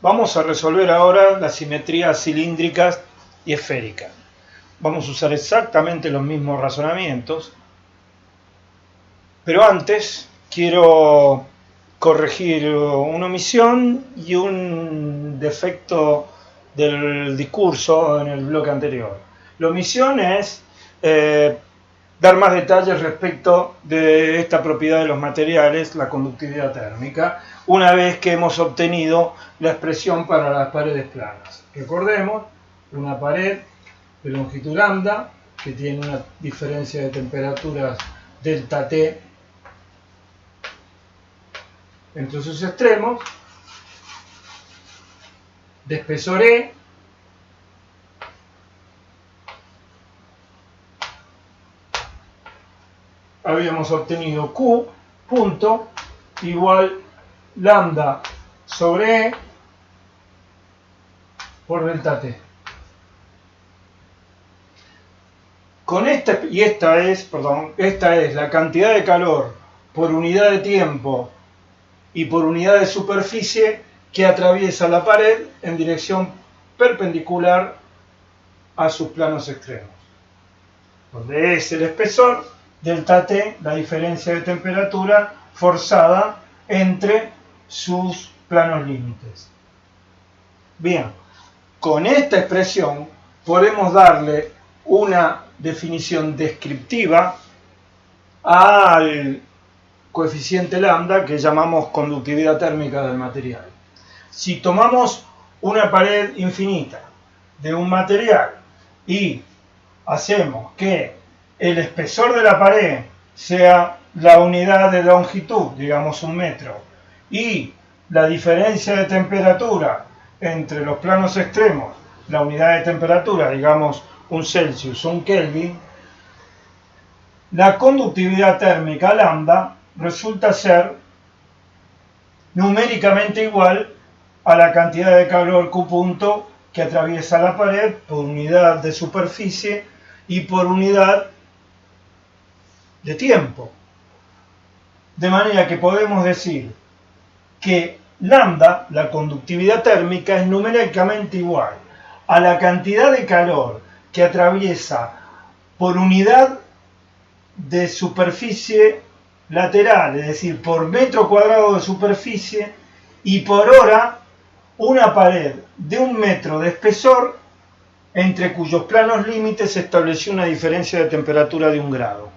Vamos a resolver ahora las simetrías cilíndricas y esféricas. Vamos a usar exactamente los mismos razonamientos, pero antes quiero corregir una omisión y un defecto del discurso en el bloque anterior. La omisión es dar más detalles respecto de esta propiedad de los materiales, la conductividad térmica, una vez que hemos obtenido la expresión para las paredes planas. Recordemos, una pared de longitud lambda, que tiene una diferencia de temperaturas delta T entre sus extremos, de espesor E, habíamos obtenido Q punto igual lambda sobre E por delta T. Con esta es la cantidad de calor por unidad de tiempo y por unidad de superficie que atraviesa la pared en dirección perpendicular a sus planos extremos. Donde es el espesor, delta T, la diferencia de temperatura forzada entre sus planos límites. Bien, con esta expresión podemos darle una definición descriptiva al coeficiente lambda que llamamos conductividad térmica del material. Si tomamos una pared infinita de un material y hacemos que el espesor de la pared sea la unidad de longitud, digamos 1 metro, y la diferencia de temperatura entre los planos extremos, la unidad de temperatura, digamos 1 Celsius o 1 Kelvin, la conductividad térmica lambda resulta ser numéricamente igual a la cantidad de calor Q punto que atraviesa la pared por unidad de superficie y por unidad de tiempo. De manera que podemos decir que lambda, la conductividad térmica, es numéricamente igual a la cantidad de calor que atraviesa por unidad de superficie lateral, es decir, por metro cuadrado de superficie, y por hora una pared de 1 metro de espesor entre cuyos planos límites se estableció una diferencia de temperatura de 1 grado.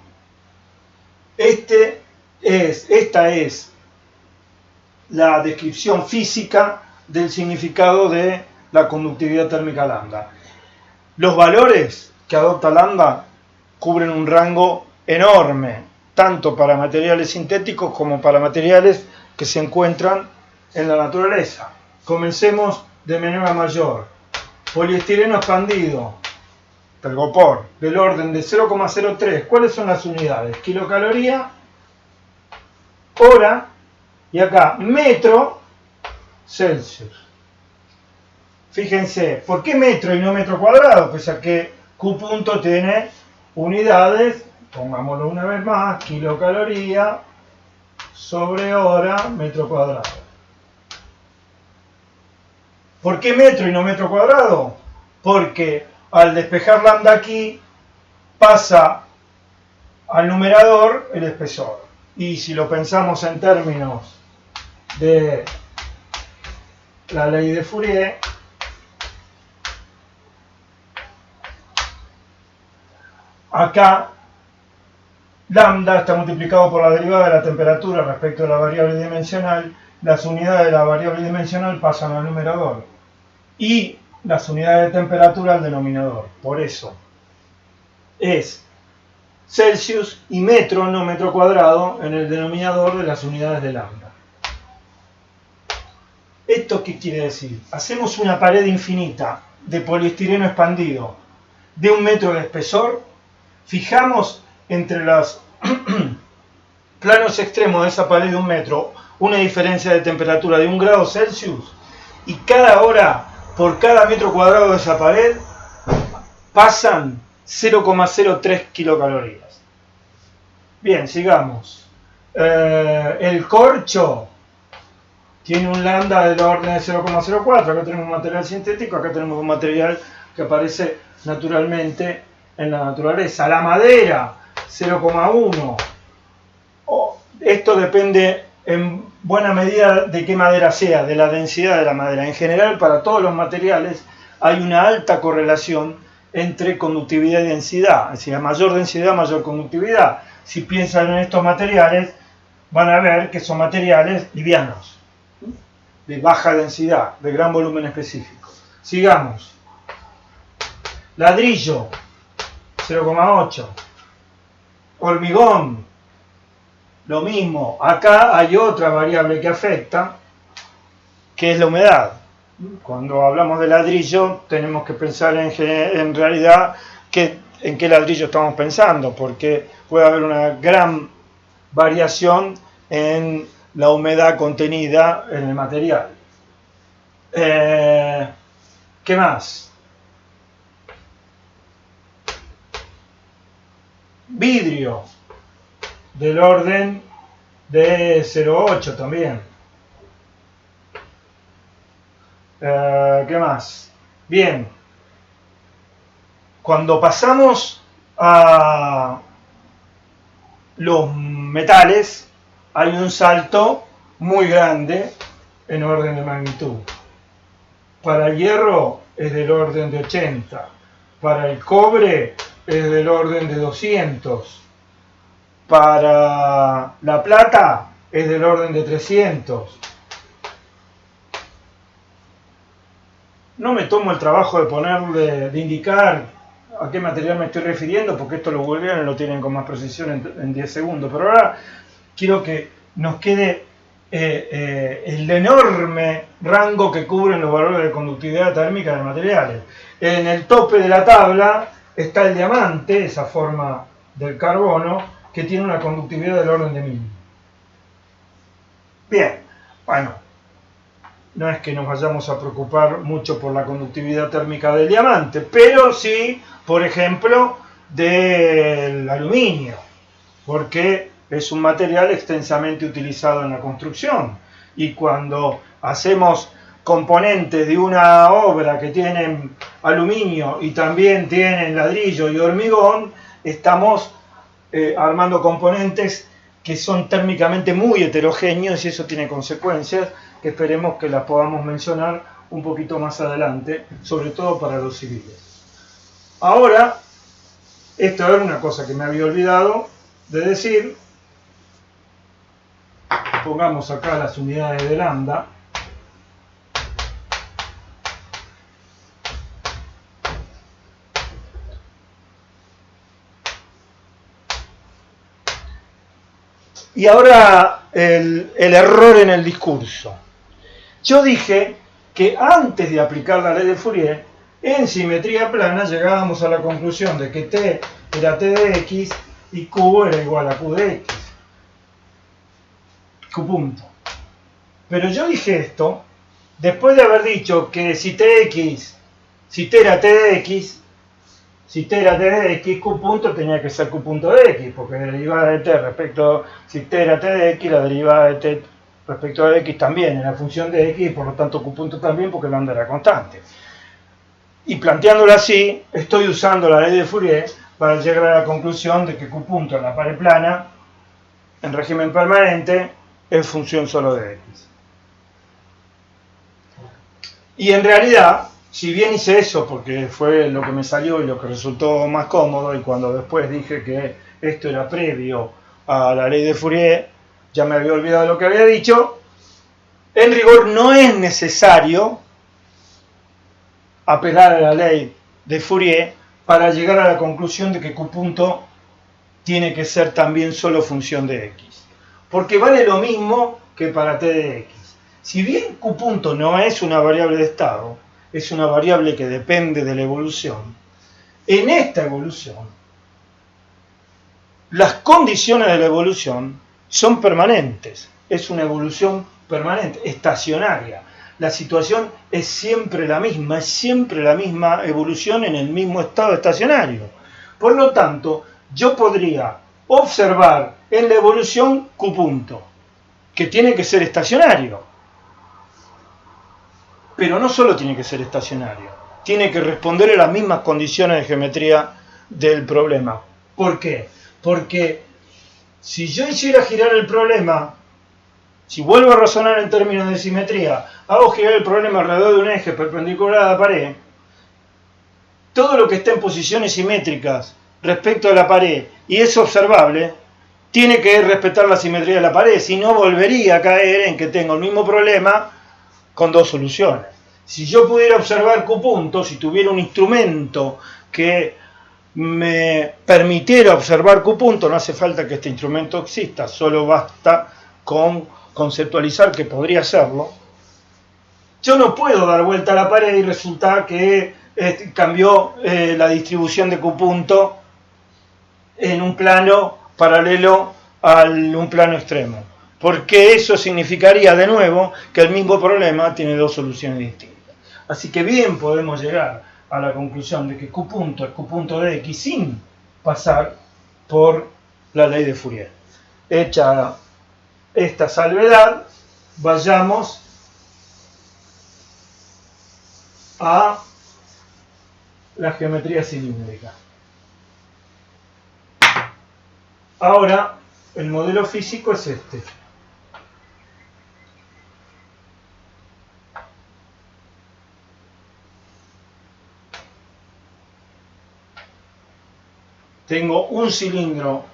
Esta es la descripción física del significado de la conductividad térmica lambda. Los valores que adopta lambda cubren un rango enorme, tanto para materiales sintéticos como para materiales que se encuentran en la naturaleza. Comencemos de menor a mayor. Poliestireno expandido, telgopor, del orden de 0,03. ¿Cuáles son las unidades? Kilocaloría, hora, y acá metro Celsius. Fíjense, ¿por qué metro y no metro cuadrado? Pues a que Q punto tiene unidades, pongámoslo una vez más, kilocaloría sobre hora, metro cuadrado. ¿Por qué metro y no metro cuadrado? Porque al despejar lambda aquí, pasa al numerador el espesor. Y si lo pensamos en términos de la ley de Fourier, acá lambda está multiplicado por la derivada de la temperatura respecto a la variable dimensional. Las unidades de la variable dimensional pasan al numerador y las unidades de temperatura al denominador. Por eso es Celsius y metro, no metro cuadrado, en el denominador de las unidades de lambda. ¿Esto qué quiere decir? Hacemos una pared infinita de poliestireno expandido de 1 metro de espesor, fijamos entre los planos extremos de esa pared de 1 metro una diferencia de temperatura de 1 grado Celsius, y cada hora por cada metro cuadrado de esa pared pasan 0,03 kilocalorías. Bien, sigamos. El corcho tiene un lambda del orden de 0,04. Acá tenemos un material sintético, acá tenemos un material que aparece naturalmente en la naturaleza. La madera, 0,1. Esto depende en buena medida de qué madera sea, de la densidad de la madera. En general, para todos los materiales hay una alta correlación entre conductividad y densidad. Es decir, a mayor densidad, mayor conductividad. Si piensan en estos materiales, van a ver que son materiales livianos, de baja densidad, de gran volumen específico. Sigamos. Ladrillo, 0,8. Hormigón, lo mismo. Acá hay otra variable que afecta, que es la humedad. Cuando hablamos de ladrillo, tenemos que pensar en realidad en qué ladrillo estamos pensando, porque puede haber una gran variación en la humedad contenida en el material. ¿Qué más? Vidrio, del orden de 0,8 también. ¿Qué más? Bien, cuando pasamos a los metales, hay un salto muy grande en orden de magnitud. Para el hierro es del orden de 80, para el cobre es del orden de 200, para la plata es del orden de 300. No me tomo el trabajo de indicar a qué material me estoy refiriendo, porque esto lo googlean y lo tienen con más precisión en 10 segundos. Pero ahora quiero que nos quede el enorme rango que cubren los valores de conductividad térmica de materiales. En el tope de la tabla está el diamante, esa forma del carbono, que tiene una conductividad del orden de 1000. Bien, bueno. No es que nos vayamos a preocupar mucho por la conductividad térmica del diamante, pero sí, por ejemplo, del aluminio, porque es un material extensamente utilizado en la construcción. Y cuando hacemos componentes de una obra que tienen aluminio y también tienen ladrillo y hormigón, estamos armando componentes que son térmicamente muy heterogéneos y eso tiene consecuencias que esperemos que las podamos mencionar un poquito más adelante, sobre todo para los civiles. Ahora, esto era una cosa que me había olvidado de decir. Pongamos acá las unidades de lambda. Y ahora el error en el discurso. Yo dije que antes de aplicar la ley de Fourier, en simetría plana llegábamos a la conclusión de que T era T de X y Q era igual a Q de X. Q punto. Pero yo dije esto después de haber dicho que si T era T de X, Q punto tenía que ser Q punto de X, porque la derivada de T respecto, si T era T de X, la derivada de T respecto de X también era función de X, y por lo tanto Q punto también, porque lambda era constante. Y planteándolo así, estoy usando la ley de Fourier para llegar a la conclusión de que Q punto en la pared plana, en régimen permanente, es función solo de X. Y en realidad, si bien hice eso porque fue lo que me salió y lo que resultó más cómodo, y cuando después dije que esto era previo a la ley de Fourier, ya me había olvidado lo que había dicho, en rigor no es necesario apelar a la ley de Fourier para llegar a la conclusión de que Q punto tiene que ser también solo función de X. Porque vale lo mismo que para T de X. Si bien Q punto no es una variable de estado, es una variable que depende de la evolución, en esta evolución, las condiciones de la evolución son permanentes. Es una evolución permanente, estacionaria. La situación es siempre la misma evolución en el mismo estado estacionario. Por lo tanto, yo podría observar en la evolución Q punto, que tiene que ser estacionario. pero no solo tiene que ser estacionario, tiene que responder a las mismas condiciones de geometría del problema. ¿Por qué? Porque si yo hiciera girar el problema, si vuelvo a razonar en términos de simetría, hago girar el problema alrededor de un eje perpendicular a la pared, todo lo que está en posiciones simétricas respecto a la pared y es observable, tiene que respetar la simetría de la pared, si no volvería a caer en que tengo el mismo problema con dos soluciones. Si yo pudiera observar Q puntos, si tuviera un instrumento que me permitiera observar Q puntos, no hace falta que este instrumento exista, solo basta con conceptualizar que podría hacerlo. Yo no puedo dar vuelta a la pared y resulta que cambió la distribución de Q punto en un plano paralelo a un plano extremo, porque eso significaría de nuevo que el mismo problema tiene dos soluciones distintas. Así que bien podemos llegar a la conclusión de que Q punto es Q punto de X sin pasar por la ley de Fourier. Hecha esta salvedad, vayamos a la geometría cilíndrica. Ahora, el modelo físico es este. Tengo un cilindro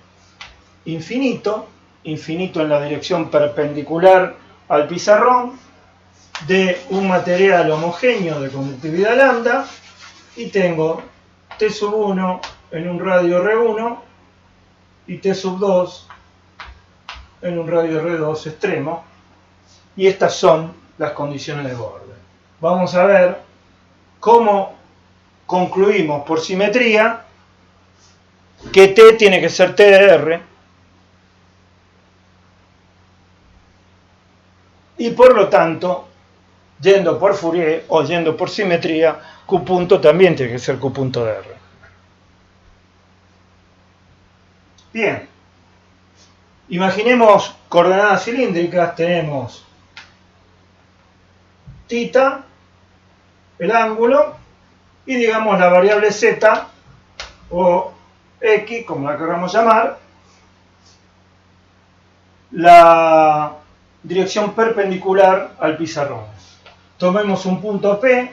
infinito en la dirección perpendicular al pizarrón, de un material homogéneo de conductividad lambda, y tengo T sub 1 en un radio R1 y T sub 2 en un radio R2 extremo, y estas son las condiciones de borde. Vamos a ver cómo concluimos por simetría que T tiene que ser T de R, y por lo tanto, yendo por Fourier o yendo por simetría, Q punto también tiene que ser Q punto de R. Bien, imaginemos coordenadas cilíndricas, tenemos θ, el ángulo, y digamos la variable z o x, como la queramos llamar, la dirección perpendicular al pizarrón. Tomemos un punto P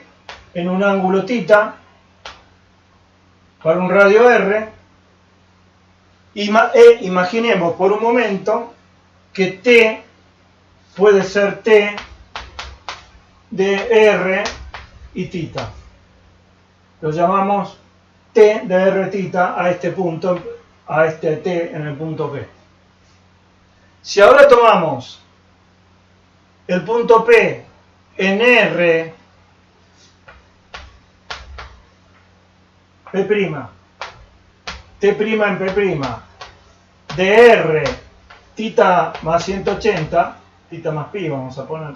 en un ángulo θ para un radio R e imaginemos por un momento que T puede ser T de R y θ. Lo llamamos T de R θ a este punto, a este T en el punto P. Si ahora tomamos el punto P en R, P', T' en P', de R, θ más 180, θ más pi vamos a poner.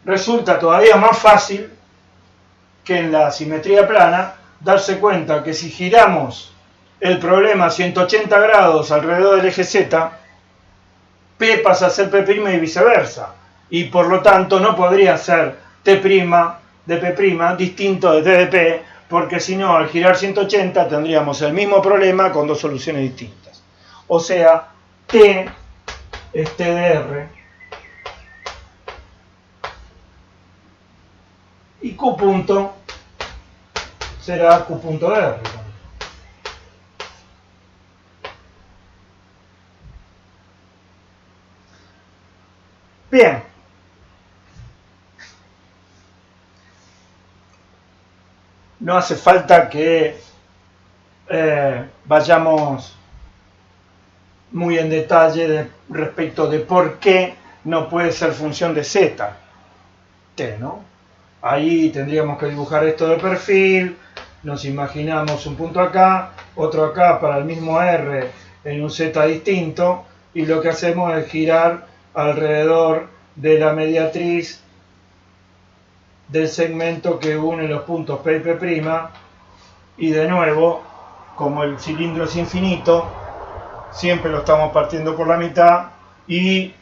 Resulta todavía más fácil que en la simetría plana darse cuenta que si giramos el problema 180 grados alrededor del eje Z, P pasa a ser P' y viceversa, y por lo tanto no podría ser T' de P' distinto de T de P, porque si no, al girar 180 tendríamos el mismo problema con dos soluciones distintas. O sea, T es T de R y Q punto será Q punto de R. Bien. No hace falta que vayamos muy en detalle respecto de por qué no puede ser función de z, t, ¿no? Ahí tendríamos que dibujar esto de perfil, nos imaginamos un punto acá, otro acá para el mismo r en un z distinto, y lo que hacemos es girar alrededor de la mediatriz del segmento que une los puntos P y P', y de nuevo, como el cilindro es infinito, siempre lo estamos partiendo por la mitad, y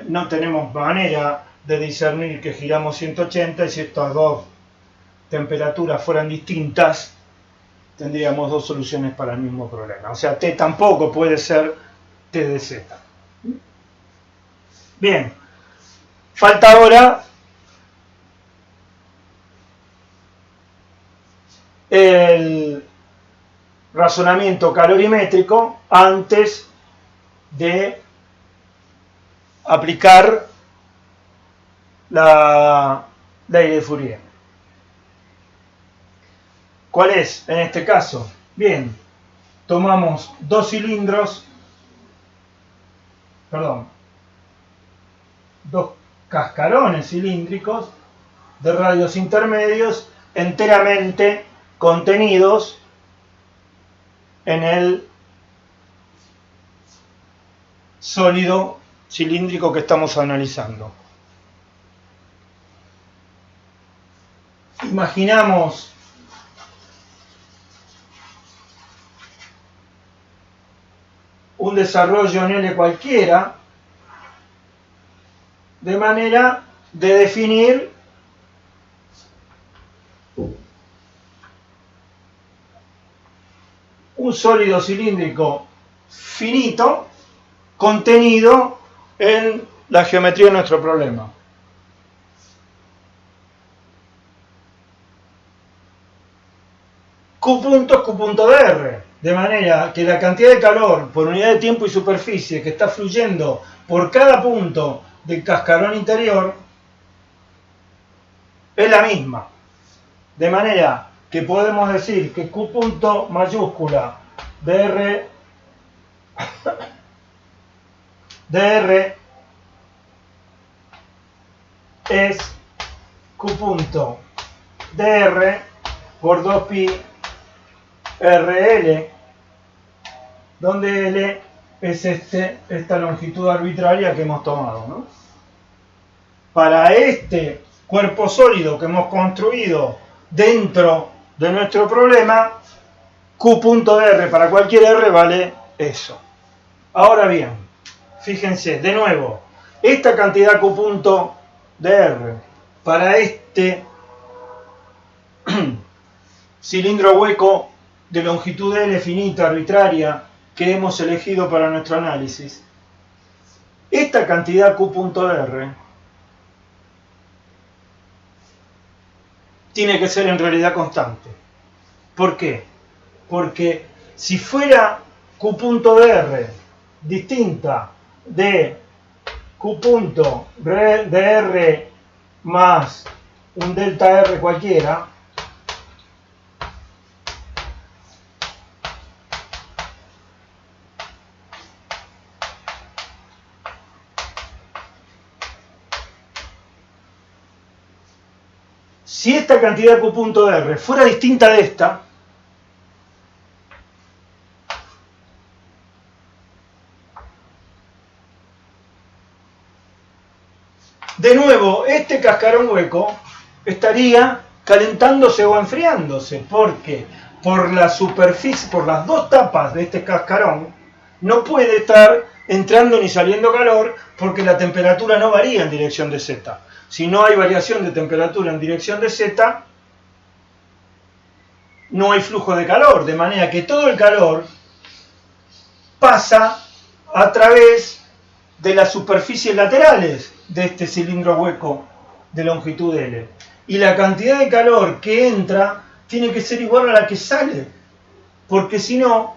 no tenemos manera de discernir que giramos 180 y si estas dos temperaturas fueran distintas, tendríamos dos soluciones para el mismo problema. O sea, T tampoco puede ser T de Z. Bien, falta ahora el razonamiento calorimétrico antes de aplicar la ley de Fourier. ¿Cuál es en este caso? Bien, tomamos dos cascarones cilíndricos de radios intermedios enteramente contenidos en el sólido cilíndrico que estamos analizando. Imaginamos un desarrollo en L cualquiera, de manera de definir un sólido cilíndrico finito contenido en la geometría de nuestro problema. Q punto es Q punto de R, de manera que la cantidad de calor por unidad de tiempo y superficie que está fluyendo por cada punto del cascarón interior es la misma. De manera que podemos decir que Q punto mayúscula de R es Q punto de R por 2pi RL, donde L es esta longitud arbitraria que hemos tomado, ¿no? Para este cuerpo sólido que hemos construido dentro de nuestro problema, Q punto de R para cualquier R vale eso. Ahora bien, fíjense, de nuevo, esta cantidad Q punto de R para este cilindro hueco de longitud L finita arbitraria que hemos elegido para nuestro análisis, esta cantidad Q punto de R tiene que ser en realidad constante. ¿Por qué? Porque si fuera Q punto de R distinta de Q punto de R más un delta R cualquiera, si esta cantidad Q punto de R fuera distinta de esta, de nuevo, este cascarón hueco estaría calentándose o enfriándose, porque por la superficie, por las dos tapas de este cascarón, no puede estar entrando ni saliendo calor, porque la temperatura no varía en dirección de Z. Si no hay variación de temperatura en dirección de Z, no hay flujo de calor, de manera que todo el calor pasa a través de las superficies laterales de este cilindro hueco de longitud L. Y la cantidad de calor que entra tiene que ser igual a la que sale, porque si no,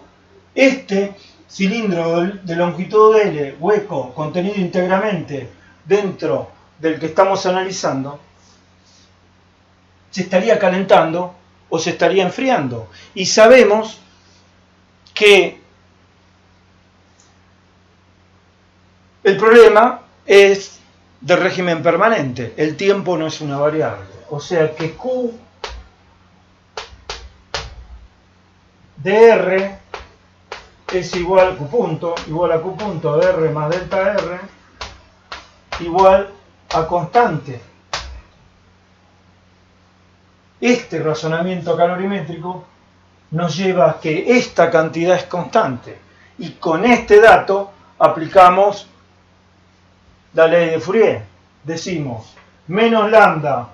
este cilindro de longitud L hueco contenido íntegramente dentro del que estamos analizando, se estaría calentando o se estaría enfriando. Y sabemos que el problema es de régimen permanente, el tiempo no es una variable. O sea que Q de R es igual, Q punto, igual a Q punto de R más delta R, igual a constante. Este razonamiento calorimétrico nos lleva a que esta cantidad es constante y con este dato aplicamos la ley de Fourier. Decimos menos lambda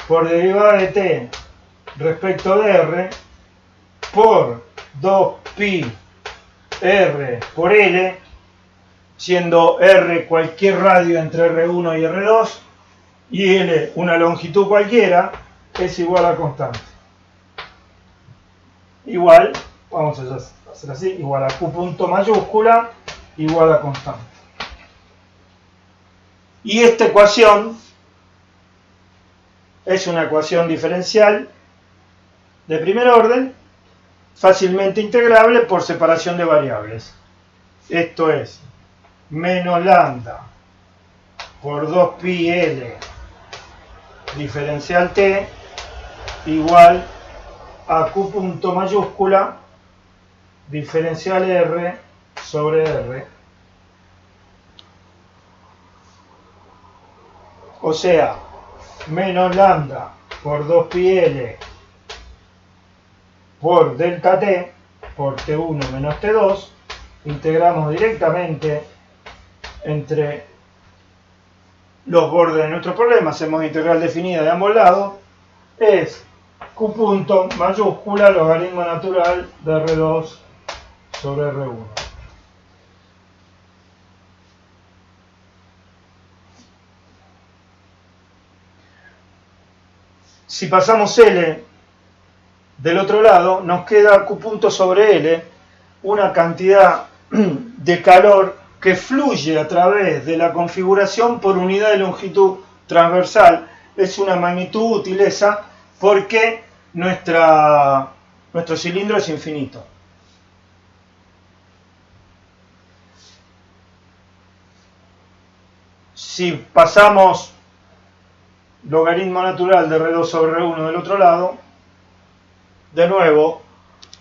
por derivada de t respecto de r por 2pi r por L, siendo r cualquier radio entre R1 y R2 y L una longitud cualquiera, es igual a constante. Igual, vamos a hacer así, igual a Q punto mayúscula igual a constante. Y esta ecuación es una ecuación diferencial de primer orden, fácilmente integrable por separación de variables. Esto es menos lambda por 2pi L diferencial t igual a Q punto mayúscula diferencial R sobre R. O sea, menos lambda por 2pi L por delta t por T1 menos T2, integramos directamente entre los bordes de nuestro problema, hacemos integral definida de ambos lados, es Q punto mayúscula logaritmo natural de R2 sobre R1. Si pasamos L del otro lado, nos queda Q punto sobre L, una cantidad de calor que fluye a través de la configuración por unidad de longitud transversal. Es una magnitud útil esa porque nuestro cilindro es infinito. Si pasamos logaritmo natural de R2 sobre R1 del otro lado, de nuevo,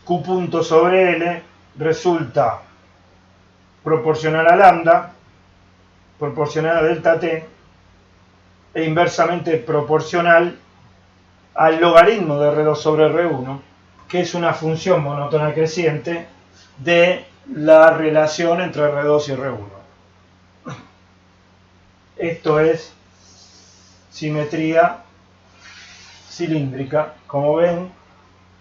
Q punto sobre L resulta proporcional a lambda, proporcional a delta t, e inversamente proporcional al logaritmo de R2 sobre R1, que es una función monótona creciente de la relación entre R2 y R1. Esto es simetría cilíndrica. Como ven,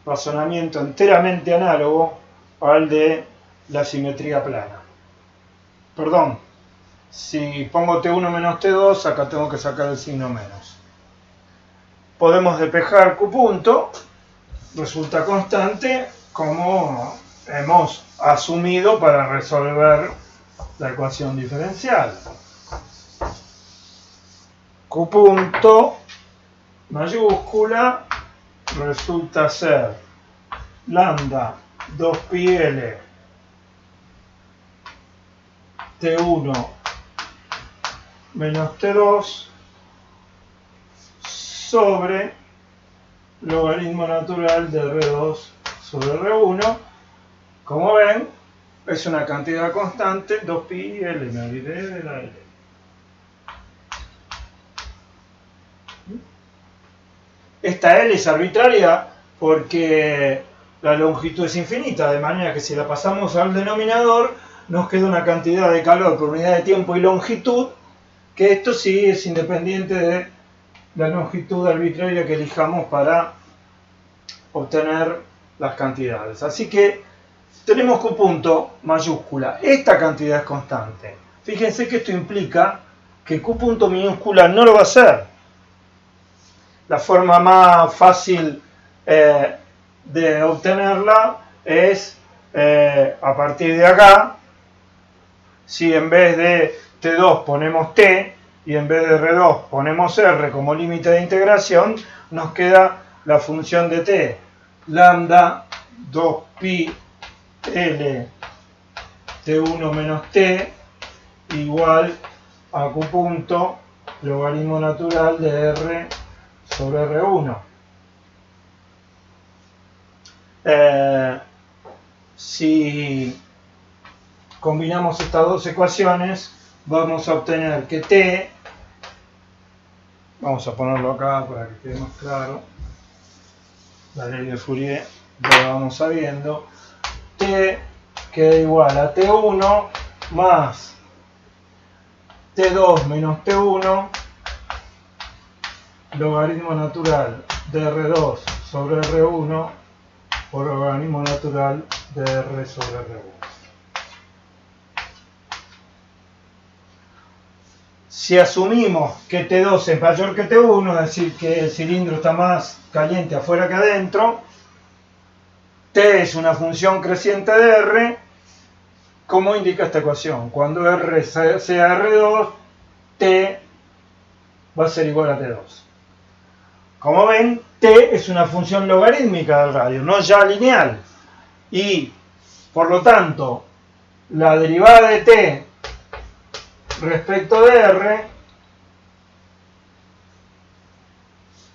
razonamiento enteramente análogo al de la simetría plana. Perdón, si pongo T1 menos T2, acá tengo que sacar el signo menos. Podemos despejar Q punto, resulta constante, como hemos asumido para resolver la ecuación diferencial. Q punto mayúscula resulta ser lambda 2pi L T1 menos T2 sobre logaritmo natural de R2 sobre R1. Como ven, es una cantidad constante, 2pi L, me olvidé de la L. Esta L es arbitraria porque la longitud es infinita, de manera que si la pasamos al denominador nos queda una cantidad de calor por unidad de tiempo y longitud, que esto sí es independiente de la longitud arbitraria que elijamos para obtener las cantidades. Así que tenemos Q punto mayúscula, esta cantidad es constante. Fíjense que esto implica que Q punto minúscula no lo va a ser. La forma más fácil de obtenerla es a partir de acá, si en vez de T2 ponemos T y en vez de R2 ponemos R como límite de integración, nos queda la función de T, lambda 2pi L T1 menos T igual a Q punto logaritmo natural de R sobre R1. Si combinamos estas dos ecuaciones, vamos a obtener que T, vamos a ponerlo acá para que quede más claro, la ley de Fourier, ya la vamos sabiendo, T queda igual a T1 más T2 menos T1 logaritmo natural de R2 sobre R1 por logaritmo natural de R sobre R1. Si asumimos que T2 es mayor que T1, es decir, que el cilindro está más caliente afuera que adentro, T es una función creciente de R, como indica esta ecuación. Cuando R sea R2, T va a ser igual a T2. Como ven, T es una función logarítmica del radio, no ya lineal. Y, por lo tanto, la derivada de T respecto de R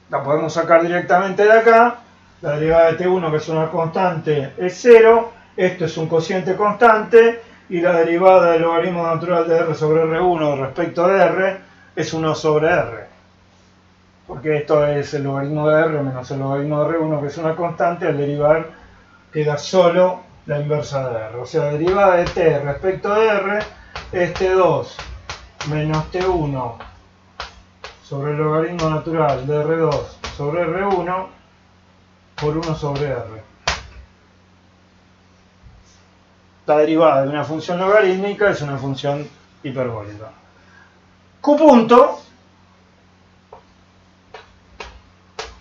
la podemos sacar directamente de acá. La derivada de T1, que es una constante, es 0. Esto es un cociente constante. Y la derivada del logaritmo natural de R sobre R1 respecto de R es 1 sobre R. Porque esto es el logaritmo de R menos el logaritmo de R1, que es una constante. Al derivar queda solo la inversa de R. O sea, la derivada de T respecto de R es T2 menos T1 sobre el logaritmo natural de R2 sobre R1 por 1 sobre R. La derivada de una función logarítmica es una función hiperbólica. Q punto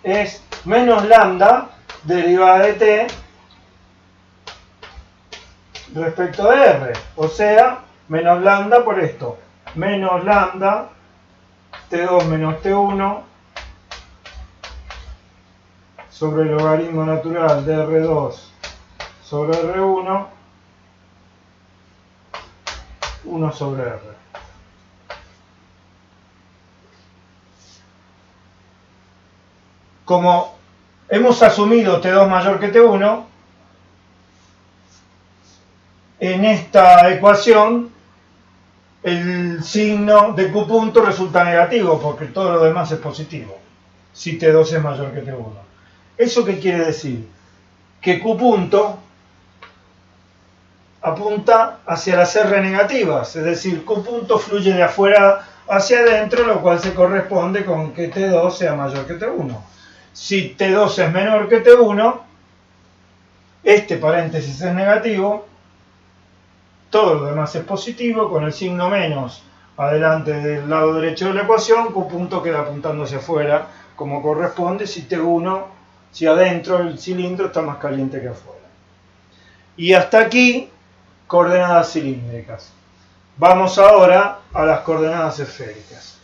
es menos lambda derivada de T respecto de R. O sea, menos lambda por esto. Menos lambda T2 menos T1 sobre el logaritmo natural de R2 sobre R1 1 sobre R. Como hemos asumido T2 mayor que T1, en esta ecuación el signo de Q punto resulta negativo porque todo lo demás es positivo si T2 es mayor que T1. ¿Eso qué quiere decir? Que Q punto apunta hacia las R negativas, es decir, Q punto fluye de afuera hacia adentro, lo cual se corresponde con que T2 sea mayor que T1. Si T2 es menor que T1, este paréntesis es negativo, todo lo demás es positivo, con el signo menos adelante del lado derecho de la ecuación, Q punto queda apuntando hacia afuera, como corresponde si T1, si adentro el cilindro está más caliente que afuera. Y hasta aquí, coordenadas cilíndricas. Vamos ahora a las coordenadas esféricas.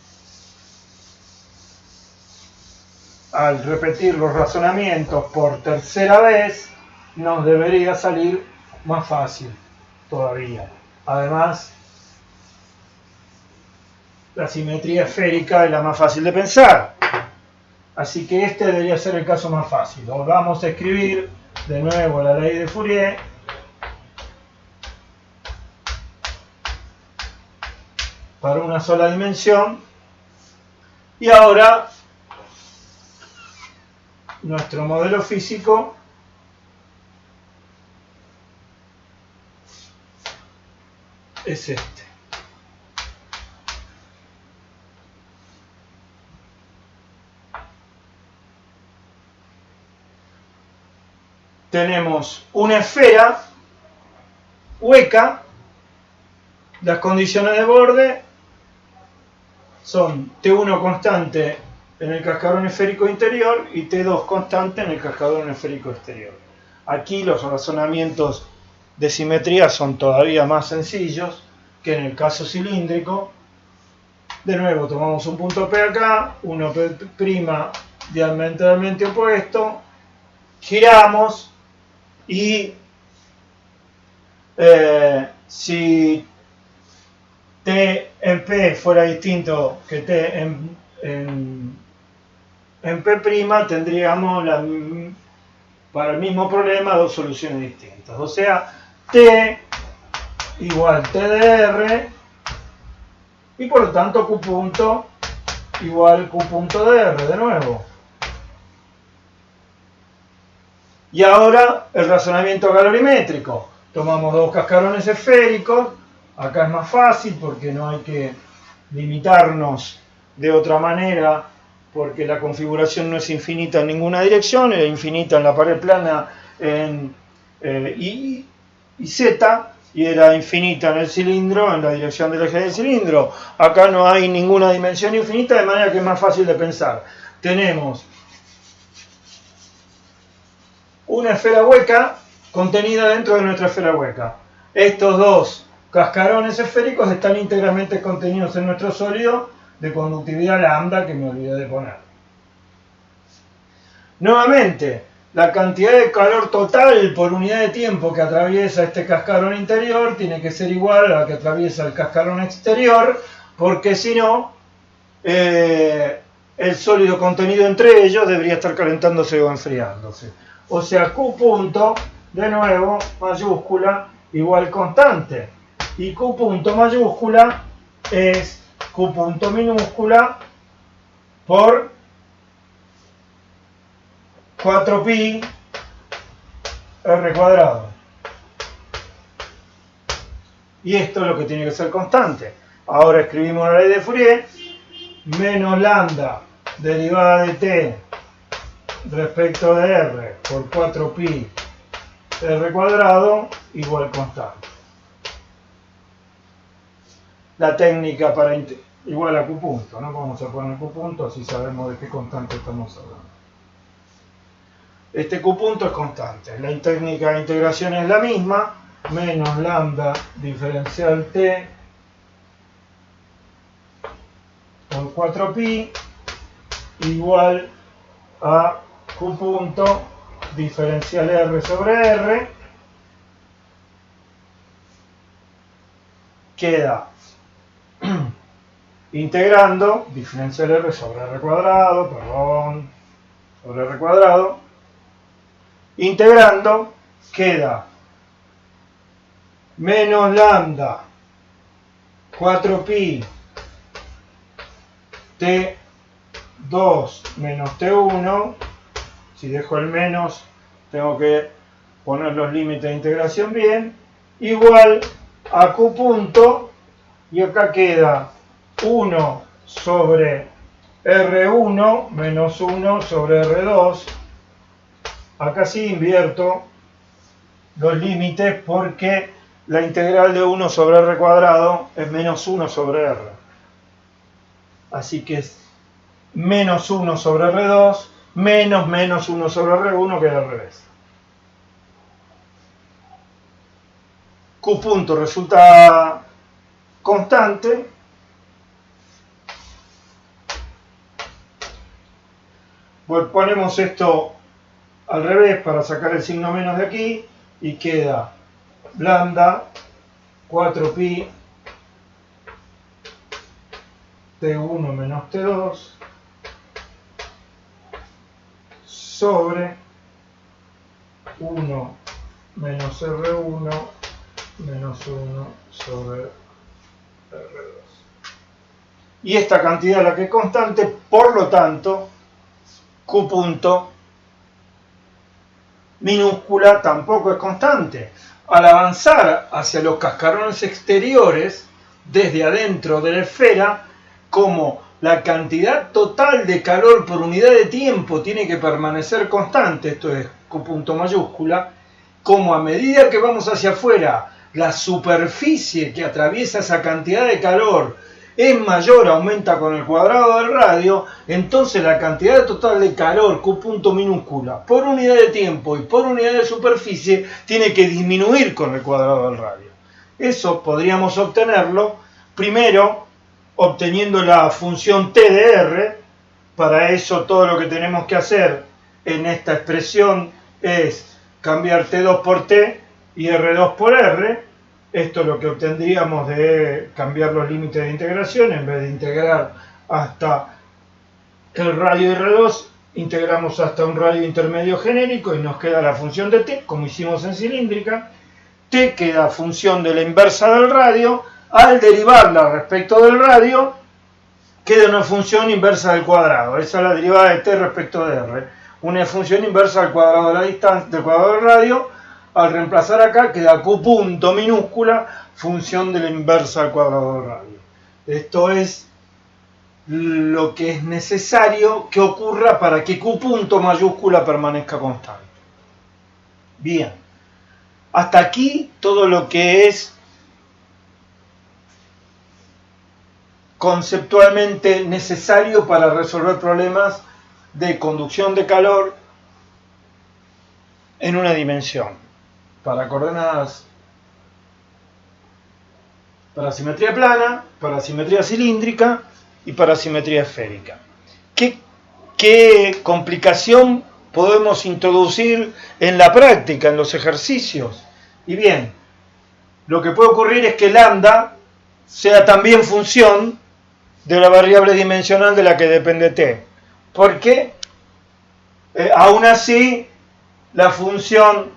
Al repetir los razonamientos por tercera vez, nos debería salir más fácil todavía. Además, la simetría esférica es la más fácil de pensar. Así que este debería ser el caso más fácil. Vamos a escribir de nuevo la ley de Fourier. Para una sola dimensión. Y ahora nuestro modelo físico es este. Tenemos una esfera hueca. Las condiciones de borde son T1 constante en el cascarón esférico interior y T2 constante en el cascarón esférico exterior. Aquí los razonamientos de simetría son todavía más sencillos que en el caso cilíndrico. De nuevo tomamos un punto P acá, uno P' diametralmente opuesto, giramos y si T en P fuera distinto que T en P', tendríamos para el mismo problema dos soluciones distintas. O sea, T igual T de R y por lo tanto Q punto igual Q punto de R de nuevo. Y ahora el razonamiento calorimétrico. Tomamos dos cascarones esféricos. Acá es más fácil porque no hay que limitarnos de otra manera, porque la configuración no es infinita en ninguna dirección, es infinita en la pared plana en Y y Z, y era infinita en el cilindro, en la dirección del eje del cilindro. Acá no hay ninguna dimensión infinita, de manera que es más fácil de pensar. Tenemos una esfera hueca contenida dentro de nuestra esfera hueca. Estos dos cascarones esféricos están íntegramente contenidos en nuestro sólido de conductividad lambda, que me olvidé de poner. Nuevamente, la cantidad de calor total por unidad de tiempo que atraviesa este cascarón interior tiene que ser igual a la que atraviesa el cascarón exterior, porque si no, el sólido contenido entre ellos debería estar calentándose o enfriándose. O sea, Q punto, de nuevo, mayúscula, igual constante. Y Q punto mayúscula es Q punto minúscula por 4pi r cuadrado. Y esto es lo que tiene que ser constante. Ahora escribimos la ley de Fourier, menos lambda derivada de t respecto de r por 4pi r cuadrado igual constante. La técnica para igual a Q punto, ¿no? Vamos a poner Q punto, así sabemos de qué constante estamos hablando. Este Q punto es constante. La técnica de integración es la misma, menos lambda diferencial t por 4pi igual a Q punto diferencial r sobre r. Queda integrando diferencial r sobre r cuadrado, sobre r cuadrado. Integrando queda menos lambda 4pi t2 menos t1. Si dejo el menos, tengo que poner los límites de integración bien, igual a Q punto, y acá queda 1 sobre R1 menos 1 sobre R2. Acá sí invierto los límites porque la integral de 1 sobre R cuadrado es menos 1 sobre R. Así que es menos 1 sobre R2 menos 1 sobre R1, que es al revés. Q punto resulta constante. Pues ponemos esto al revés para sacar el signo menos de aquí y queda lambda 4pi T1 menos T2 sobre 1 menos R1 menos 1 sobre R2. Y esta cantidad es la que es constante, por lo tanto, Q punto minúscula tampoco es constante. Al avanzar hacia los cascarones exteriores, desde adentro de la esfera, como la cantidad total de calor por unidad de tiempo tiene que permanecer constante, esto es Q punto mayúscula, como a medida que vamos hacia afuera, la superficie que atraviesa esa cantidad de calor es mayor, aumenta con el cuadrado del radio, entonces la cantidad total de calor, Q punto minúscula, por unidad de tiempo y por unidad de superficie, tiene que disminuir con el cuadrado del radio. Eso podríamos obtenerlo, primero, obteniendo la función t de r. Para eso todo lo que tenemos que hacer en esta expresión es cambiar t2 por t y r2 por r. Esto es lo que obtendríamos de cambiar los límites de integración. En vez de integrar hasta el radio R2, integramos hasta un radio intermedio genérico y nos queda la función de t, como hicimos en cilíndrica. T queda función de la inversa del radio. Al derivarla respecto del radio, queda una función inversa del cuadrado. Esa es la derivada de t respecto de r. Una función inversa al cuadrado de la distancia, del cuadrado del radio. Al reemplazar acá queda Q punto minúscula, función de la inversa al cuadrado del radio. Esto es lo que es necesario que ocurra para que Q punto mayúscula permanezca constante. Bien, hasta aquí todo lo que es conceptualmente necesario para resolver problemas de conducción de calor en una dimensión, para coordenadas, para simetría plana, para simetría cilíndrica y para simetría esférica. ¿Qué complicación podemos introducir en la práctica, en los ejercicios? Y bien, lo que puede ocurrir es que lambda sea también función de la variable dimensional de la que depende t, porque aún así la función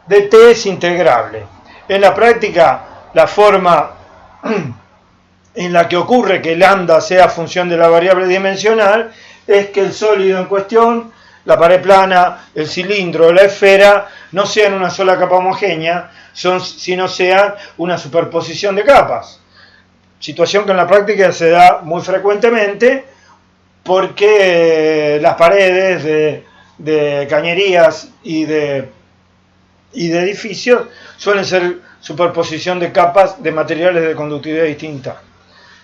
de t es integrable. En la práctica, la forma en la que ocurre que lambda sea función de la variable dimensional es que el sólido en cuestión, la pared plana, el cilindro o la esfera, no sean una sola capa homogénea, sino sean una superposición de capas. Situación que en la práctica se da muy frecuentemente porque las paredes de cañerías y de edificios suelen ser superposición de capas de materiales de conductividad distinta.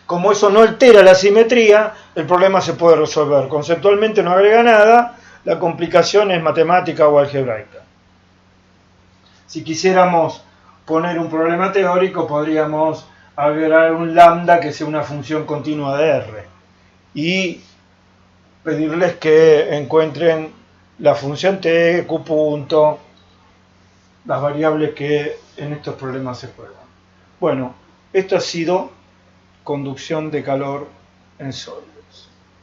Como eso no altera la simetría, el problema se puede resolver. Conceptualmente no agrega nada, la complicación es matemática o algebraica. Si quisiéramos poner un problema teórico, podríamos agregar un lambda que sea una función continua de R y pedirles que encuentren la función t, q punto, las variables que en estos problemas se juegan. Bueno, esto ha sido conducción de calor en sólidos.